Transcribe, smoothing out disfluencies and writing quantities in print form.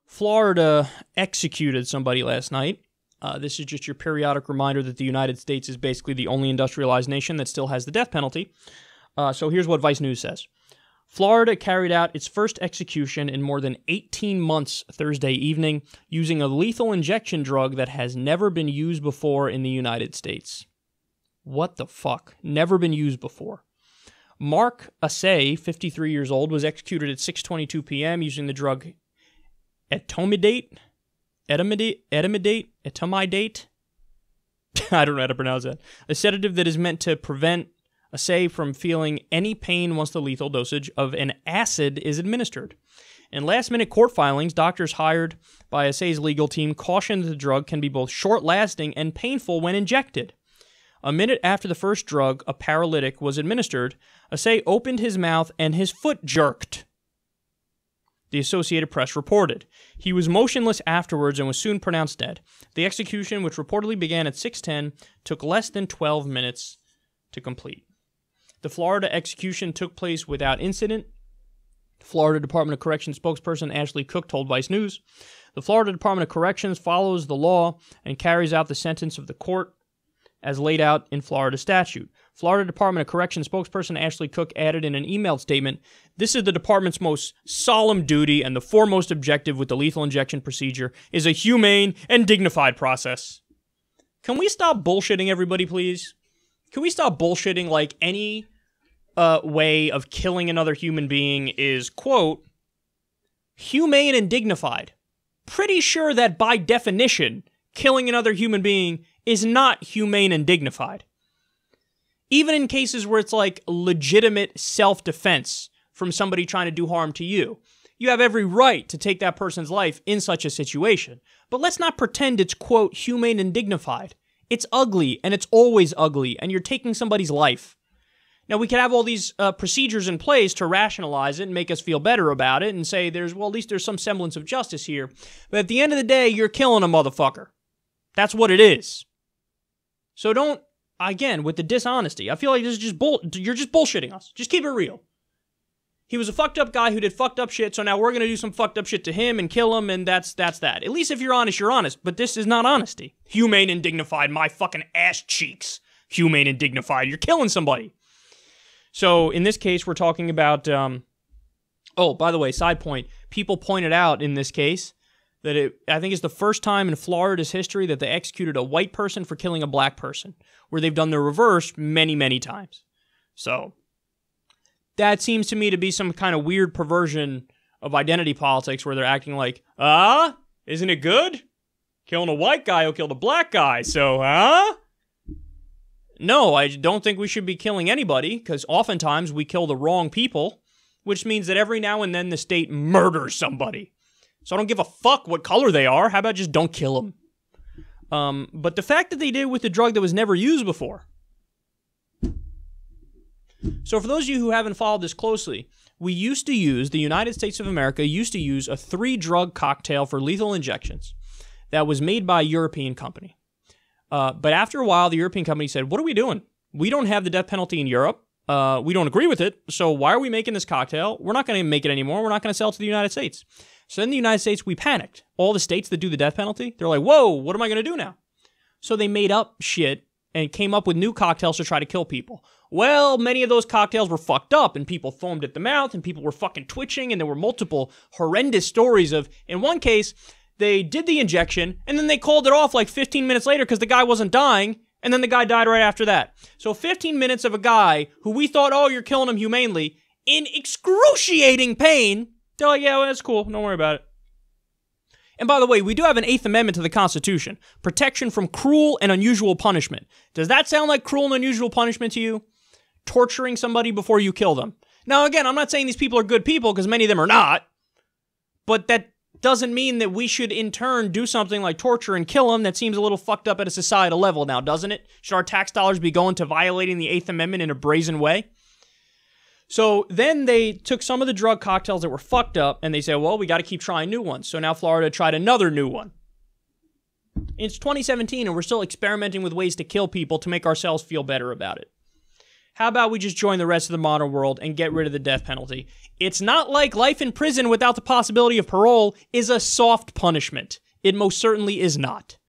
Florida executed somebody last night. This is just your periodic reminder that the United States is basically the only industrialized nation that still has the death penalty. So here's what Vice News says. Florida carried out its first execution in more than 18 months Thursday evening using a lethal injection drug that has never been used before in the United States. What the fuck? Never been used before. Mark Assay, 53 years old, was executed at 6:22 p.m. using the drug etomidate. I don't know how to pronounce that. A sedative that is meant to prevent Assay from feeling any pain once the lethal dosage of an acid is administered. In last-minute court filings, doctors hired by Assay's legal team cautioned that the drug can be both short-lasting and painful when injected. A minute after the first drug, a paralytic, was administered, Assay opened his mouth and his foot jerked. The Associated Press reported. He was motionless afterwards and was soon pronounced dead. The execution, which reportedly began at 6:10, took less than 12 minutes to complete. The Florida execution took place without incident. Florida Department of Corrections spokesperson Ashley Cook told Vice News, the Florida Department of Corrections follows the law and carries out the sentence of the court as laid out in Florida statute. Florida Department of Corrections spokesperson Ashley Cook added in an emailed statement, this is the department's most solemn duty and the foremost objective with the lethal injection procedure is a humane and dignified process. Can we stop bullshitting everybody, please? Can we stop bullshitting like any way of killing another human being is, quote, humane and dignified? Pretty sure that by definition, killing another human being is not humane and dignified. Even in cases where it's like legitimate self-defense from somebody trying to do harm to you, you have every right to take that person's life in such a situation. But let's not pretend it's, quote, humane and dignified. It's ugly, and it's always ugly, and you're taking somebody's life. Now, we can have all these procedures in place to rationalize it and make us feel better about it and say, at least there's some semblance of justice here. But at the end of the day, you're killing a motherfucker. That's what it is. So don't, again, with the dishonesty, I feel like this is just you're just bullshitting us. Just keep it real. He was a fucked up guy who did fucked up shit, so now we're going to do some fucked up shit to him and kill him, and that's that. At least if you're honest, you're honest. But this is not honesty. Humane and dignified, my fucking ass cheeks. Humane and dignified. You're killing somebody. So in this case, we're talking about, oh, by the way, side point. People pointed out in this case that I think it's the first time in Florida's history that they executed a white person for killing a black person, where they've done the reverse many, many times. So that seems to me to be some kind of weird perversion of identity politics where they're acting like, isn't it good? Killing a white guy will kill the black guy, so, No, I don't think we should be killing anybody, because oftentimes we kill the wrong people, which means that every now and then the state murders somebody. So I don't give a fuck what color they are. How about just don't kill them? But the fact that they did it with a drug that was never used before. So for those of you who haven't followed this closely, the United States of America used to use a 3-drug cocktail for lethal injections that was made by a European company. But after a while, the European company said, what are we doing? We don't have the death penalty in Europe. We don't agree with it. So why are we making this cocktail? We're not going to make it anymore. We're not going to sell it to the United States. So in the United States, we panicked. All the states that do the death penalty, they're like, whoa, what am I going to do now? So they made up shit and came up with new cocktails to try to kill people. Well, many of those cocktails were fucked up, and people foamed at the mouth, and people were fucking twitching, and there were multiple horrendous stories of, in one case, they did the injection, and then they called it off like 15 minutes later because the guy wasn't dying, and then the guy died right after that. So 15 minutes of a guy who we thought, oh, you're killing him humanely, in excruciating pain, they're like, yeah, well, that's cool, don't worry about it. And by the way, we do have an 8th Amendment to the Constitution, protection from cruel and unusual punishment. Does that sound like cruel and unusual punishment to you? Torturing somebody before you kill them. Now, again, I'm not saying these people are good people, because many of them are not, but that doesn't mean that we should, in turn, do something like torture and kill them. That seems a little fucked up at a societal level now, doesn't it? Should our tax dollars be going to violating the 8th Amendment in a brazen way? So then they took some of the drug cocktails that were fucked up, and they said, well, we got to keep trying new ones. So now Florida tried another new one. It's 2017, and we're still experimenting with ways to kill people to make ourselves feel better about it. how about we just join the rest of the modern world and get rid of the death penalty? It's not like life in prison without the possibility of parole is a soft punishment. It most certainly is not.